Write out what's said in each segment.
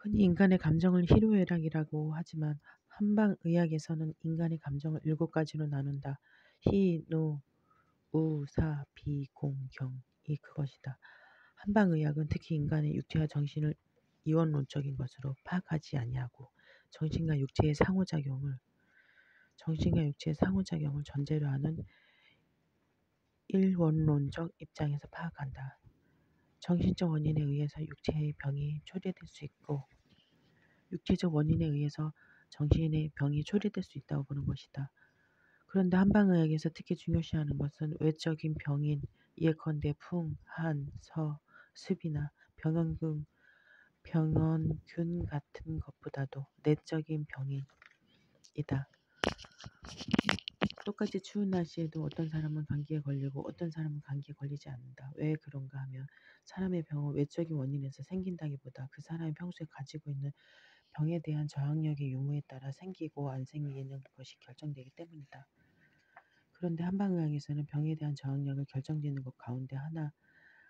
흔히 인간의 감정을 희로애락이라고 하지만 한방의학에서는 인간의 감정을 7가지로 나눈다. 희, 노, 우, 사, 비, 공, 경이 그것이다. 한방의학은 특히 인간의 육체와 정신을 이원론적인 것으로 파악하지 아니하고 정신과 육체의 상호작용을 전제로 하는 일원론적 입장에서 파악한다. 정신적 원인에 의해서 육체의 병이 초래될 수 있고 육체적 원인에 의해서 정신의 병이 초래될 수 있다고 보는 것이다. 그런데 한방의학에서 특히 중요시하는 것은 외적인 병인 예컨대 풍, 한, 서, 습이나 병원균 같은 것보다도 내적인 병인이다. 똑같이 추운 날씨에도 어떤 사람은 감기에 걸리고 어떤 사람은 감기에 걸리지 않는다. 왜 그런가 하면 사람의 병은 외적인 원인에서 생긴다기보다 그 사람이 평소에 가지고 있는 병에 대한 저항력의 유무에 따라 생기고 안 생기는 것이 결정되기 때문이다. 그런데 한방의학에서는 병에 대한 저항력을 결정짓는 것 가운데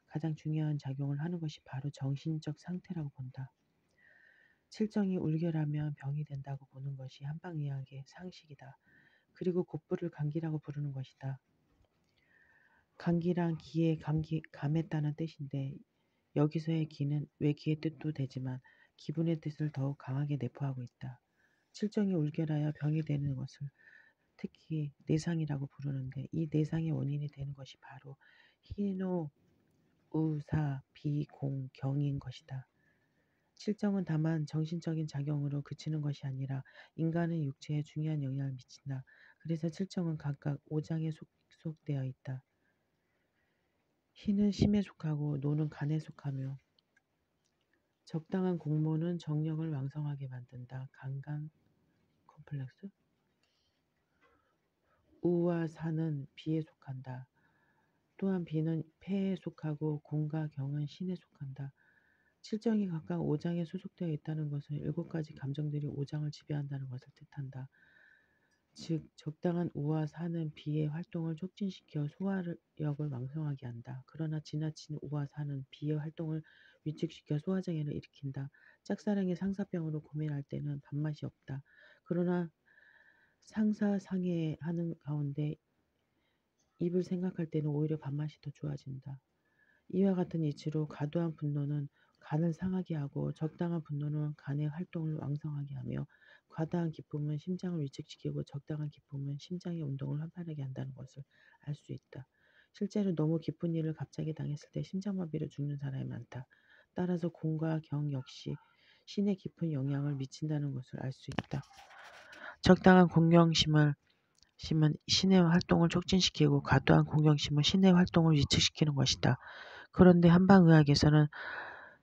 가장 중요한 작용을 하는 것이 바로 정신적 상태라고 본다. 칠정이 울결하면 병이 된다고 보는 것이 한방의학의 상식이다. 그리고 곧부를 감기라고 부르는 것이다. 감기란 기에 감했다는 뜻인데 여기서의 기는 외기의 뜻도 되지만 기분의 뜻을 더욱 강하게 내포하고 있다. 칠정이 울결하여 병이 되는 것을 특히 내상이라고 부르는데 이 내상의 원인이 되는 것이 바로 희노, 우, 사, 비, 공, 경인 것이다. 칠정은 다만 정신적인 작용으로 그치는 것이 아니라 인간의 육체에 중요한 영향을 미친다. 그래서 칠정은 각각 5장에 속되어 있다. 희는 심에 속하고 노는 간에 속하며 적당한 공모는 정력을 왕성하게 만든다. 강간 컴플렉스? 우와 사는 비에 속한다. 또한 비는 폐에 속하고 공과 경은 신에 속한다. 칠정이 각각 5장에 소속되어 있다는 것은 7가지 감정들이 5장을 지배한다는 것을 뜻한다. 즉 적당한 우와 사는 비의 활동을 촉진시켜 소화력을 왕성하게 한다. 그러나 지나친 우와 사는 비의 활동을 위축시켜 소화장애를 일으킨다. 짝사랑의 상사병으로 고민할 때는 밥맛이 없다. 그러나 상사상해하는 가운데 입을 생각할 때는 오히려 밥맛이 더 좋아진다. 이와 같은 이치로 과도한 분노는 간을 상하게 하고 적당한 분노는 간의 활동을 왕성하게 하며 과다한 기쁨은 심장을 위축시키고 적당한 기쁨은 심장의 운동을 활발하게 한다는 것을 알 수 있다. 실제로 너무 기쁜 일을 갑자기 당했을 때 심장마비로 죽는 사람이 많다. 따라서 공과 경 역시 신에 깊은 영향을 미친다는 것을 알 수 있다. 적당한 공경심은 신의 활동을 촉진시키고 과도한 공경심은 신의 활동을 위축시키는 것이다. 그런데 한방의학에서는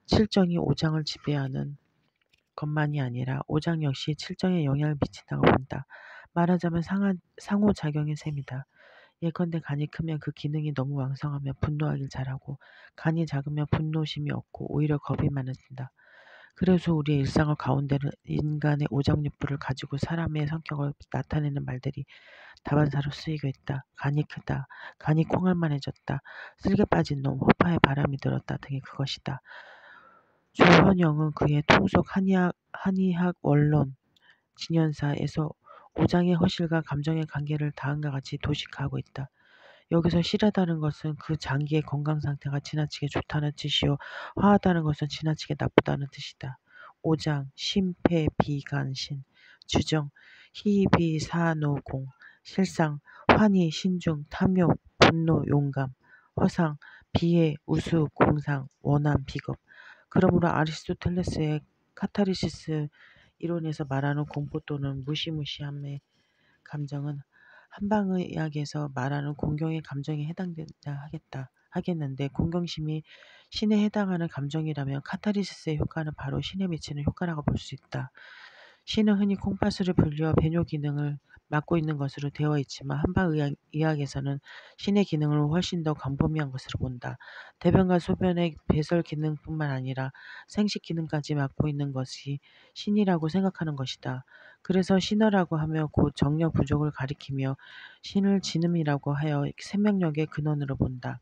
칠정이 5장을 지배하는 것만이 아니라 5장 역시 칠정에 영향을 미친다고 본다. 말하자면 상호작용의 셈이다. 예컨대 간이 크면 그 기능이 너무 왕성하면 분노하길 잘하고 간이 작으면 분노심이 없고 오히려 겁이 많아진다. 그래서 우리의 일상을 가운데는 인간의 오장육부를 가지고 사람의 성격을 나타내는 말들이 다반사로 쓰이고 있다. 간이 크다. 간이 콩알만해졌다. 쓸개 빠진 놈, 호파에 바람이 들었다 등이 그것이다. 조현영은 그의 통속 한의학 원론 진연사에서 오장의 허실과 감정의 관계를 다음과 같이 도식하고 있다. 여기서 실하다는 것은 그 장기의 건강 상태가 지나치게 좋다는 뜻이요 화하다는 것은 지나치게 나쁘다는 뜻이다. 오장, 심폐, 비간, 신, 주정, 희비, 사노공, 실상, 환희, 신중, 탐욕, 분노, 용감, 허상, 비애, 우수, 공상, 원함, 비겁. 그러므로 아리스토텔레스의 카타르시스 이론에서 말하는 공포 또는 무시무시함의 감정은 한방의학에서 말하는 공경의 감정에 해당된다 하겠는데 공경심이 신에 해당하는 감정이라면 카타르시스의 효과는 바로 신에 미치는 효과라고 볼 수 있다. 신은 흔히 콩팥을 분리어 배뇨 기능을 맡고 있는 것으로 되어 있지만 한방의학에서는 신의 기능을 훨씬 더 광범위한 것으로 본다. 대변과 소변의 배설 기능뿐만 아니라 생식 기능까지 맡고 있는 것이 신이라고 생각하는 것이다. 그래서 신어라고 하며 곧 정력 부족을 가리키며 신을 진음이라고 하여 생명력의 근원으로 본다.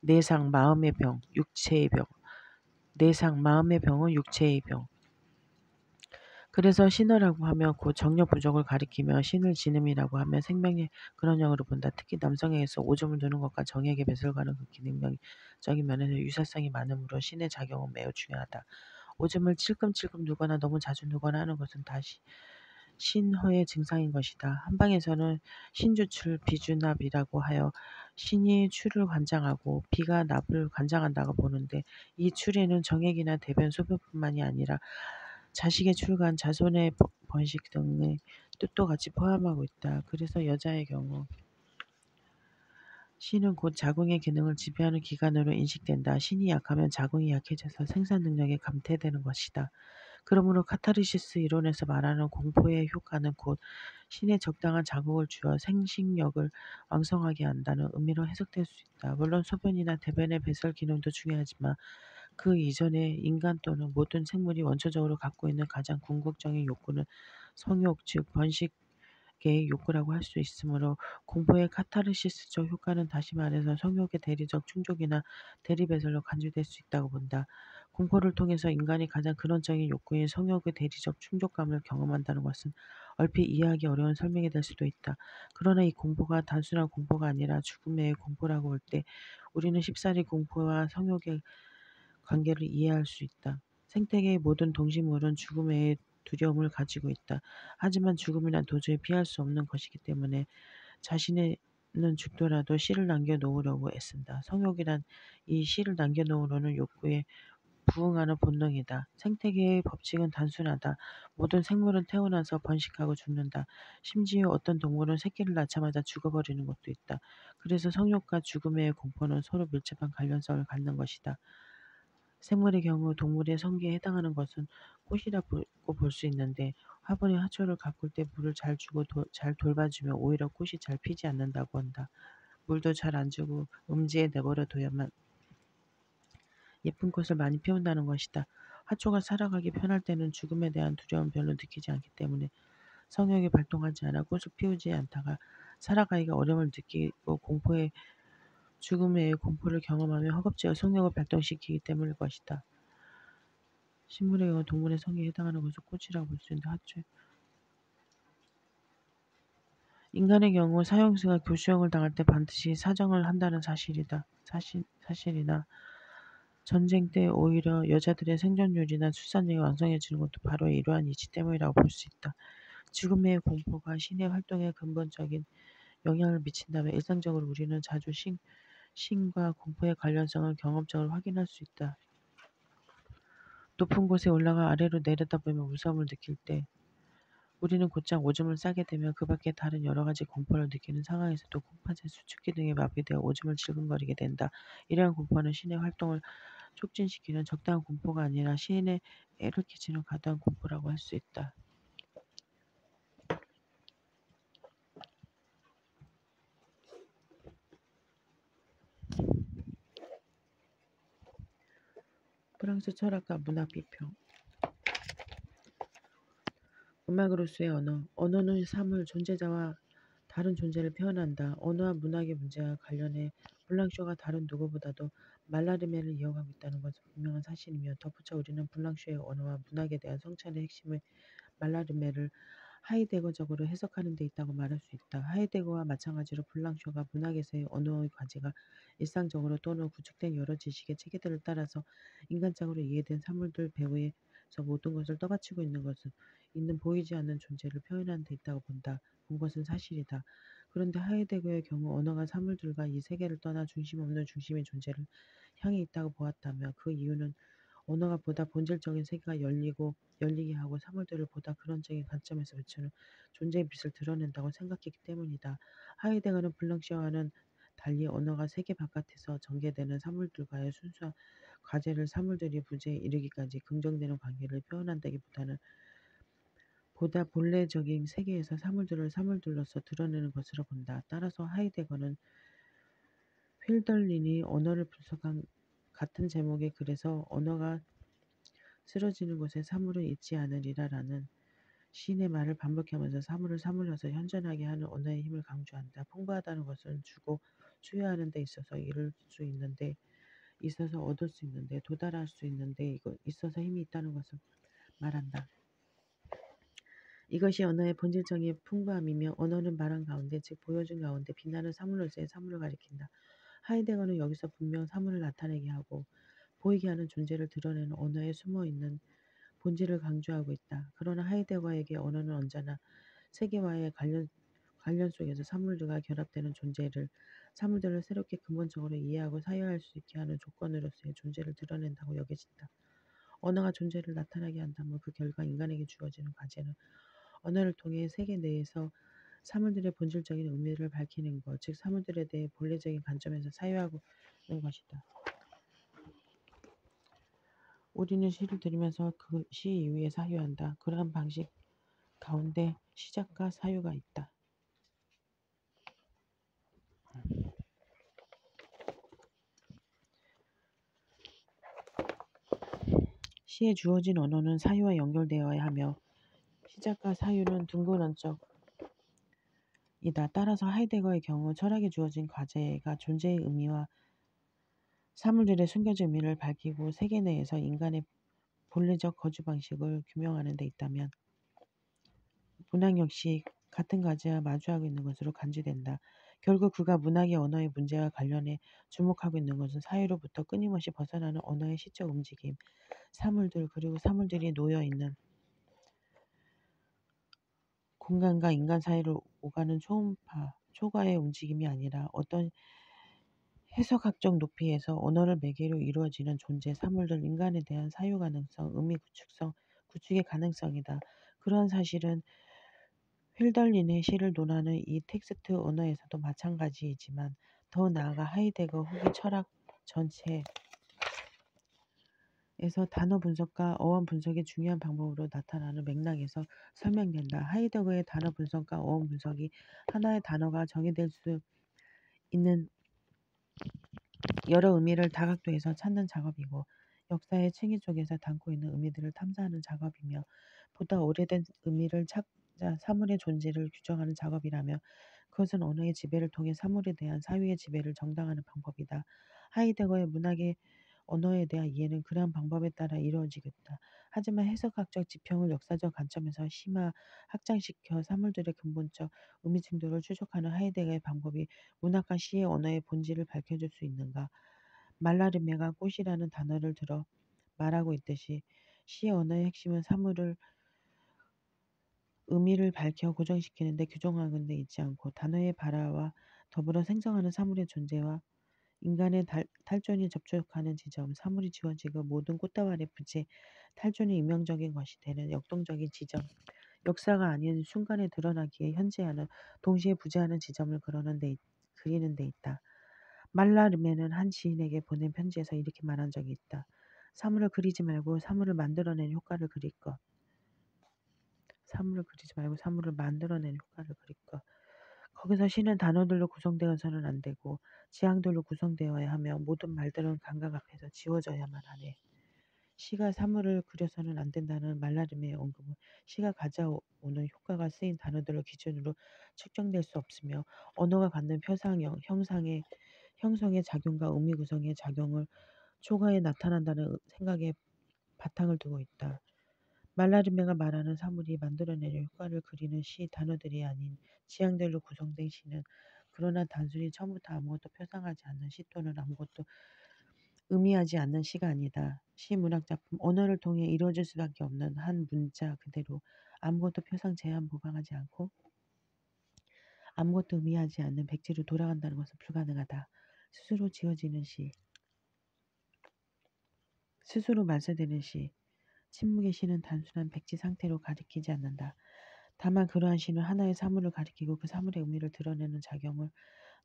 내상, 마음의 병, 육체의 병. 내상, 마음의 병은 육체의 병. 그래서 신어라고 하면 곧 정력 부족을 가리키며 신을 지음이라고 하면 생명의 근원형으로 본다. 특히 남성에게서 오줌을 누는 것과 정액의 배설과는 그 기능적인 면에서 유사성이 많으므로 신의 작용은 매우 중요하다. 오줌을 찔끔찔끔 누거나 너무 자주 누거나 하는 것은 다시 신허의 증상인 것이다. 한방에서는 신주출, 비주납이라고 하여 신이 출을 관장하고 비가 납을 관장한다고 보는데 이 출에는 정액이나 대변, 소변뿐만이 아니라 자식의 출간, 자손의 번식 등의 뜻도 같이 포함하고 있다. 그래서 여자의 경우 신은 곧 자궁의 기능을 지배하는 기관으로 인식된다. 신이 약하면 자궁이 약해져서 생산 능력이 감퇴되는 것이다. 그러므로 카타르시스 이론에서 말하는 공포의 효과는 곧 신에 적당한 자극을 주어 생식력을 왕성하게 한다는 의미로 해석될 수 있다. 물론 소변이나 대변의 배설 기능도 중요하지만 그 이전에 인간 또는 모든 생물이 원초적으로 갖고 있는 가장 궁극적인 욕구는 성욕, 즉 번식의 욕구라고 할 수 있으므로 공포의 카타르시스적 효과는 다시 말해서 성욕의 대리적 충족이나 대리배설로 간주될 수 있다고 본다. 공포를 통해서 인간이 가장 근원적인 욕구인 성욕의 대리적 충족감을 경험한다는 것은 얼핏 이해하기 어려운 설명이 될 수도 있다. 그러나 이 공포가 단순한 공포가 아니라 죽음의 공포라고 할 때 우리는 쉽사리 공포와 성욕의 관계를 이해할 수 있다. 생태계의 모든 동식물은 죽음의 두려움을 가지고 있다. 하지만 죽음이란 도저히 피할 수 없는 것이기 때문에 자신은 죽더라도 씨를 남겨놓으려고 애쓴다. 성욕이란 이 씨를 남겨놓으려는 욕구에 부응하는 본능이다. 생태계의 법칙은 단순하다. 모든 생물은 태어나서 번식하고 죽는다. 심지어 어떤 동물은 새끼를 낳자마자 죽어버리는 것도 있다. 그래서 성욕과 죽음의 공포는 서로 밀접한 관련성을 갖는 것이다. 생물의 경우 동물의 성기에 해당하는 것은 꽃이라고 볼 수 있는데 화분에 화초를 가꿀 때 물을 잘 주고 잘 돌봐주면 오히려 꽃이 잘 피지 않는다고 한다. 물도 잘 안 주고 음지에 내버려 둬야만 예쁜 꽃을 많이 피운다는 것이다. 화초가 살아가기 편할 때는 죽음에 대한 두려움 별로 느끼지 않기 때문에 성욕이 발동하지 않아 꽃을 피우지 않다가 살아가기가 어려움을 느끼고 죽음의 공포를 경험하며 허겁지겁 성욕을 발동시키기 때문일 것이다. 식물의 경우 동물의 성에 해당하는 것을 꽃이라고 볼 수 있는데 화초. 인간의 경우 사형수가 교수형을 당할 때 반드시 사정을 한다는 사실이나 전쟁 때 오히려 여자들의 생존율이나 출산율이 왕성해지는 것도 바로 이러한 이치 때문이라고 볼 수 있다. 죽음의 공포가 신의 활동에 근본적인 영향을 미친다면 일상적으로 우리는 자주 신과 공포의 관련성을 경험적으로 확인할 수 있다. 높은 곳에 올라가 아래로 내려다보며 무서움을 느낄 때 우리는 곧장 오줌을 싸게 되면 그 밖에 다른 여러 가지 공포를 느끼는 상황에서도 콩팥의 수축기 등에 마비되어 오줌을 질근거리게 된다. 이러한 공포는 신의 활동을 촉진시키는 적당한 공포가 아니라 신에 애를 끼치는 과도한 공포라고 할 수 있다. 프랑스 철학가 문학 비평. 음악으로서의 언어. 언어는 사물, 존재자와 다른 존재를 표현한다. 언어와 문학의 문제와 관련해 블랑쇼가 다른 누구보다도 말라르메를 이어가고 있다는 것은 분명한 사실이며 덧붙여 우리는 블랑쇼의 언어와 문학에 대한 성찰의 핵심을 말라르메를 하이데거적으로 해석하는 데 있다고 말할 수 있다. 하이데거와 마찬가지로 블랑쇼가 문학에서의 언어의 과제가 일상적으로 또는 구축된 여러 지식의 체계들을 따라서 인간적으로 이해된 사물들 배후에서 모든 것을 떠받치고 있는 보이지 않는 존재를 표현하는 데 있다고 본 것은 사실이다. 그런데 하이데거의 경우 언어가 사물들과 이 세계를 떠나 중심 없는 중심의 존재를 향해 있다고 보았다며 그 이유는 언어가 보다 본질적인 세계가 열리게 하고 사물들을 보다 근원적인 관점에서 비추는 존재의 빛을 드러낸다고 생각했기 때문이다. 하이데거는 블랑시어와는 달리 언어가 세계 바깥에서 전개되는 사물들과의 순수한 과제를 사물들이 부재에 이르기까지 긍정되는 관계를 표현한다기보다는 보다 본래적인 세계에서 사물들을 사물들로서 드러내는 것으로 본다. 따라서 하이데거는 휠덜린이 언어를 분석한 같은 제목의 글에서 언어가 쓰러지는 곳에 사물은 있지 않으리라라는 시인의 말을 반복하면서 사물을 사물로서 현존하게 하는 언어의 힘을 강조한다. 풍부하다는 것은 주고 수여하는 데 있어서 이룰 수 있는데 있어서 얻을 수 있는데 도달할 수 있는데 있어서 힘이 있다는 것을 말한다. 이것이 언어의 본질적인 풍부함이며 언어는 말한 가운데 즉 보여준 가운데 빛나는 사물로서의 사물을 가리킨다. 하이데거는 여기서 분명 사물을 나타내게 하고 보이게 하는 존재를 드러내는 언어에 숨어있는 본질을 강조하고 있다. 그러나 하이데거에게 언어는 언제나 세계와의 관련 속에서 사물들과 결합되는 사물들을 새롭게 근본적으로 이해하고 사유할 수 있게 하는 조건으로서의 존재를 드러낸다고 여겨진다. 언어가 존재를 나타나게 한다면 그 결과 인간에게 주어지는 과제는 언어를 통해 세계 내에서 사물들의 본질적인 의미를 밝히는 것, 즉 사물들에 대해 본래적인 관점에서 사유하는 것이다. 우리는 시를 들으면서 그 시 이후에 사유한다. 그러한 방식 가운데 시작과 사유가 있다. 시에 주어진 언어는 사유와 연결되어야 하며 시작과 사유는 둥근 언적이다. 따라서 하이데거의 경우 철학에 주어진 과제가 존재의 의미와 사물들의 숨겨진 의미를 밝히고 세계 내에서 인간의 본래적 거주 방식을 규명하는 데 있다면 문학 역시 같은 과제와 마주하고 있는 것으로 간주된다. 결국 그가 문학의 언어의 문제와 관련해 주목하고 있는 것은 사유로부터 끊임없이 벗어나는 언어의 시적 움직임, 사물들 그리고 사물들이 놓여있는 공간과 인간 사이를 오가는 초과의 움직임이 아니라 어떤 해석학적 높이에서 언어를 매개로 이루어지는 존재, 사물들, 인간에 대한 사유 가능성, 의미 구축의 가능성이다. 그러한 사실은 휜덜린의 시를 논하는 이 텍스트 언어에서도 마찬가지이지만 더 나아가 하이데거 후기 철학 전체에서 단어 분석과 어원 분석의 중요한 방법으로 나타나는 맥락에서 설명된다. 하이데거의 단어 분석과 어원 분석이 하나의 단어가 정의될 수 있는 여러 의미를 다각도에서 찾는 작업이고 역사의 층위 속에서 담고 있는 의미들을 탐사하는 작업이며 보다 오래된 의미를 찾아 사물의 존재를 규정하는 작업이라며 그것은 언어의 지배를 통해 사물에 대한 사유의 지배를 정당화하는 방법이다. 하이데거의 문학의 언어에 대한 이해는 그러한 방법에 따라 이루어지겠다. 하지만 해석학적 지평을 역사적 관점에서 심화 확장시켜 사물들의 근본적 의미 층도를 추적하는 하이데거의 방법이 문학과 시의 언어의 본질을 밝혀줄 수 있는가? 말라르메가 꽃이라는 단어를 들어 말하고 있듯이 시의 언어의 핵심은 사물을 의미를 밝혀 고정시키는 데 규정하는 데 있지 않고 단어의 발화와 더불어 생성하는 사물의 존재와 인간의 탈존이 접촉하는 지점, 사물이 지워지고 모든 꽃다발의 부재, 탈존이 유명적인 것이 되는 역동적인 지점, 역사가 아닌 순간에 드러나기에 현재하는 동시에 부재하는 지점을 그리는 데 있다. 말라르메는 한 지인에게 보낸 편지에서 이렇게 말한 적이 있다. 사물을 그리지 말고 사물을 만들어내는 효과를 그릴 것. 사물을 그리지 말고 사물을 만들어내는 효과를 그릴 것. 거기서 시는 단어들로 구성되어서는 안 되고 지향들로 구성되어야 하며 모든 말들은 감각 앞에서 지워져야만 하네. 시가 사물을 그려서는 안 된다는 말라름의 언급은 시가 가져오는 효과가 쓰인 단어들을 기준으로 측정될 수 없으며 언어가 갖는 형성의 작용과 의미 구성의 작용을 초과해 나타난다는 생각에 바탕을 두고 있다. 말라르메가 말하는 사물이 만들어내는 효과를 그리는 시 단어들이 아닌 지향들로 구성된 시는 그러나 단순히 처음부터 아무것도 표상하지 않는 시 또는 아무것도 의미하지 않는 시가 아니다. 시 문학작품 언어를 통해 이루어질 수밖에 없는 한 문자 그대로 아무것도 표상 제한 보강하지 않고 아무것도 의미하지 않는 백지로 돌아간다는 것은 불가능하다. 스스로 지어지는 시, 스스로 말세되는 시, 침묵의 시는 단순한 백지 상태로 가리키지 않는다. 다만 그러한 시는 하나의 사물을 가리키고 그 사물의 의미를 드러내는 작용을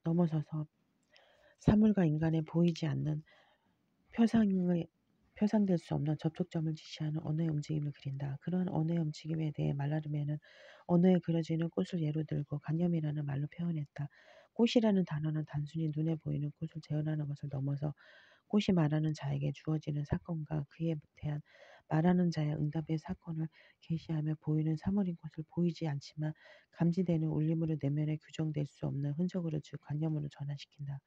넘어서서 사물과 인간의 보이지 않는 표상될 수 없는 접촉점을 지시하는 언어의 움직임을 그린다. 그러한 언어의 움직임에 대해 말라르메는 언어에 그려지는 꽃을 예로 들고 간염이라는 말로 표현했다. 꽃이라는 단어는 단순히 눈에 보이는 꽃을 재현하는 것을 넘어서 꽃이 말하는 자에게 주어지는 사건과 그에 대한 말하는 자의 응답의 사건을 계시하며 보이는 사물인 것을 보이지 않지만 감지되는 울림으로 내면에 규정될 수 없는 흔적으로 즉 관념으로 전환시킨다.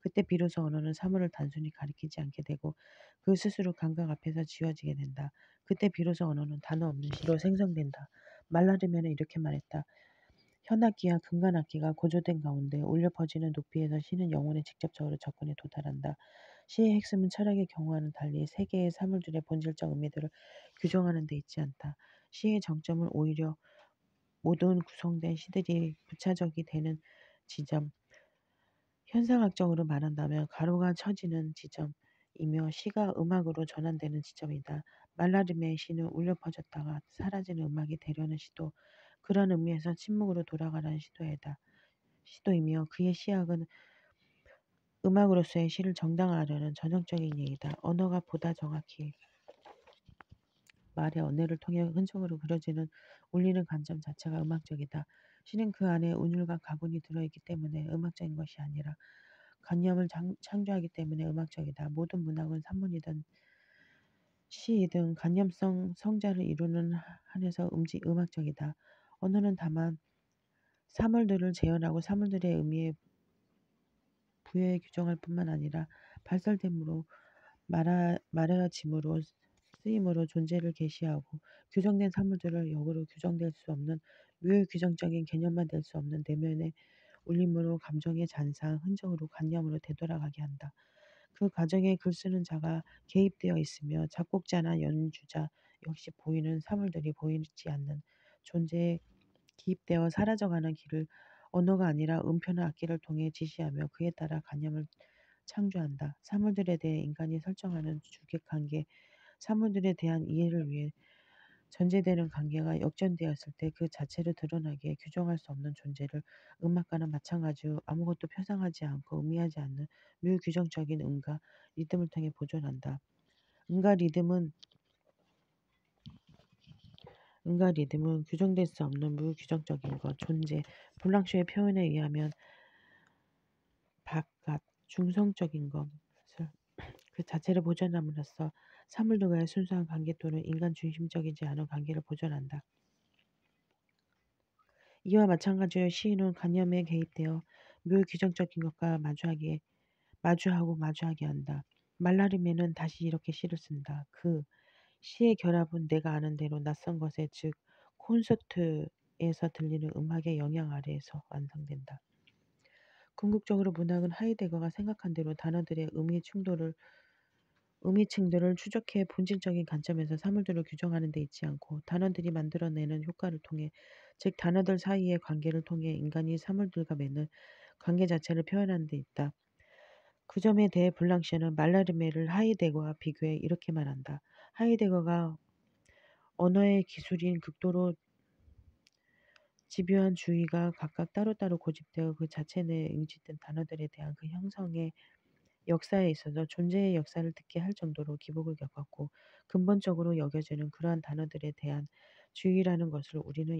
그때 비로소 언어는 사물을 단순히 가리키지 않게 되고 그 스스로 감각 앞에서 지워지게 된다. 그때 비로소 언어는 단어 없는 시로 생성된다. 말라르면은 이렇게 말했다. 현악기와 금관악기가 고조된 가운데 울려 퍼지는 높이에서 시는 영혼에 직접적으로 접근해 도달한다. 시의 핵심은 철학의 경우와는 달리 세계의 사물들의 본질적 의미들을 규정하는 데 있지 않다. 시의 정점은 오히려 모든 구성된 시들이 부차적이 되는 지점, 현상학적으로 말한다면 가로가 쳐지는 지점이며 시가 음악으로 전환되는 지점이다. 말라름의 시는 울려 퍼졌다가 사라지는 음악이 되려는 시도, 그런 의미에서 침묵으로 돌아가라는 시도이며 그의 시학은 음악으로서의 시를 정당화하려는 전형적인 예이다. 언어가 보다 정확히 말의 언어를 통해 흔적으로 그려지는 울리는 관점 자체가 음악적이다. 시는 그 안에 운율과 가군이 들어있기 때문에 음악적인 것이 아니라 관념을 창조하기 때문에 음악적이다. 모든 문학은 산문이든 시이든 관념성 성자를 이루는 한에서 음악적이다. 언어는 다만 사물들을 재현하고 사물들의 의미에 부여해 규정할 뿐만 아니라 발설됨으로 말해짐으로 쓰임으로 존재를 계시하고 규정된 사물들을 역으로 규정될 수 없는 무효규정적인 개념만 될 수 없는 내면의 울림으로 감정의 잔상, 흔적으로 관념으로 되돌아가게 한다. 그 과정에 글 쓰는 자가 개입되어 있으며 작곡자나 연주자 역시 보이는 사물들이 보이지 않는 존재에 기입되어 사라져가는 길을 언어가 아니라 음표나 악기를 통해 지시하며 그에 따라 관념을 창조한다. 사물들에 대해 인간이 설정하는 주객관계, 사물들에 대한 이해를 위해 전제되는 관계가 역전되었을 때 그 자체를 드러나게 규정할 수 없는 존재를 음악가는 마찬가지로 아무것도 표상하지 않고 의미하지 않는 무규정적인 음과 리듬을 통해 보존한다. 음과 리듬은 규정될 수 없는 무규정적인 것, 존재, 볼랑쇼의 표현에 의하면 바깥, 중성적인 것을 그 자체를 보존함으로써 사물들과의 순수한 관계 또는 인간 중심적이지 않은 관계를 보존한다. 이와 마찬가지로 시인은 관념에 개입되어 무규정적인 것과 마주하게 한다. 말라르메는 다시 이렇게 시를 쓴다. 그 시의 결합은 내가 아는 대로 낯선 것에 즉 콘서트에서 들리는 음악의 영향 아래에서 완성된다. 궁극적으로 문학은 하이데거가 생각한 대로 단어들의 의미층들을 추적해 본질적인 관점에서 사물들을 규정하는 데 있지 않고 단어들이 만들어내는 효과를 통해 즉 단어들 사이의 관계를 통해 인간이 사물들과 맺는 관계 자체를 표현하는 데 있다. 그 점에 대해 블랑시는 말라르메를 하이데거와 비교해 이렇게 말한다. 하이데거가 언어의 기술인 극도로 집요한 주의가 각각 따로따로 고집되어 그 자체 내에 응집된 단어들에 대한 그 형성의 역사에 있어서 존재의 역사를 듣게 할 정도로 기복을 겪었고 근본적으로 여겨지는 그러한 단어들에 대한 주의라는 것을 우리는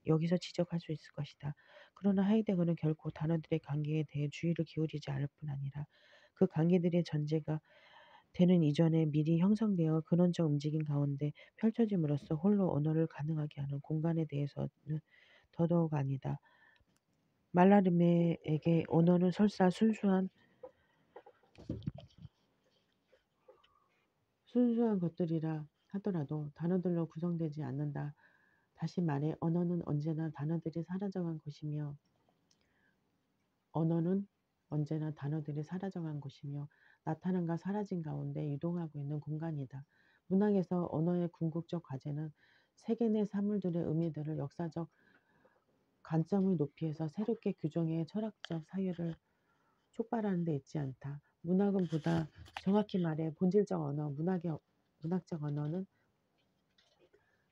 여기서 지적할 수 있을 것이다. 그러나 하이데거는 결코 단어들의 관계에 대해 주의를 기울이지 않을 뿐 아니라 그 관계들의 전제가 되는 이전에 미리 형성되어 근원적 움직임 가운데 펼쳐짐으로써 홀로 언어를 가능하게 하는 공간에 대해서는 더더욱 아니다. 말라르메에게 언어는 설사 순수한 것들이라 하더라도 단어들로 구성되지 않는다. 다시 말해 언어는 언제나 단어들이 사라져간 곳이며 나타남과 사라진 가운데 유동하고 있는 공간이다. 문학에서 언어의 궁극적 과제는 세계 내 사물들의 의미들을 역사적 관점의 높이에서 새롭게 규정해 철학적 사유를 촉발하는 데 있지 않다. 문학은 보다 정확히 말해 본질적 언어, 문학적 언어는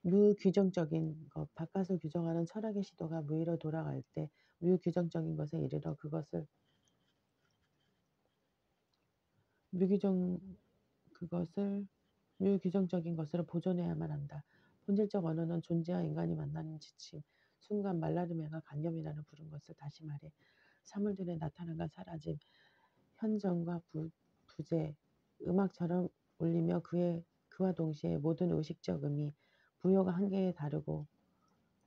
무규정적인 것, 바깥을 규정하는 철학의 시도가 무의로 돌아갈 때 무규정적인 것에 이르러 무규정, 그것을 무규정적인 것으로 보존해야만 한다. 본질적 언어는 존재와 인간이 만나는 지침, 순간 말라르메가 관념이라는 부른 것을 다시 말해 사물들의 나타남과 사라짐, 현정과 부재, 음악처럼 울리며 그와 동시에 모든 의식적 의미, 부여가 한계에 다르고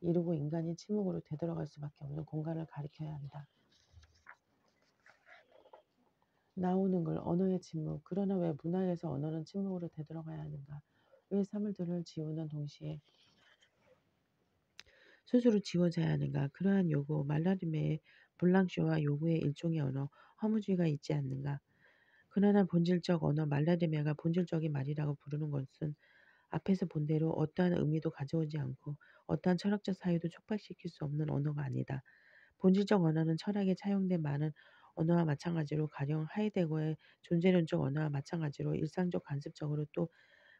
이루고 인간이 침묵으로 되돌아갈 수밖에 없는 공간을 가리켜야 한다. 나오는 걸 언어의 침묵. 그러나 왜 문학에서 언어는 침묵으로 되돌아가야 하는가? 왜 사물들을 지우는 동시에 스스로 지워져야 하는가? 그러한 요구, 말라림의 블랑쇼와 요구의 일종의 언어, 허무주의가 있지 않는가? 그러나 본질적 언어 말라리메가 본질적인 말이라고 부르는 것은 앞에서 본 대로 어떠한 의미도 가져오지 않고 어떠한 철학적 사유도 촉발시킬 수 없는 언어가 아니다. 본질적 언어는 철학에 차용된 많은 언어와 마찬가지로 가령 하이데거의 존재론적 언어와 마찬가지로 일상적 관습적으로 또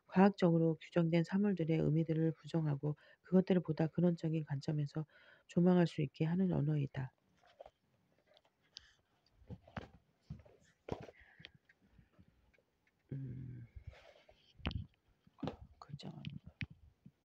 과학적으로 규정된 사물들의 의미들을 부정하고 그것들을 보다 근원적인 관점에서 조망할 수 있게 하는 언어이다.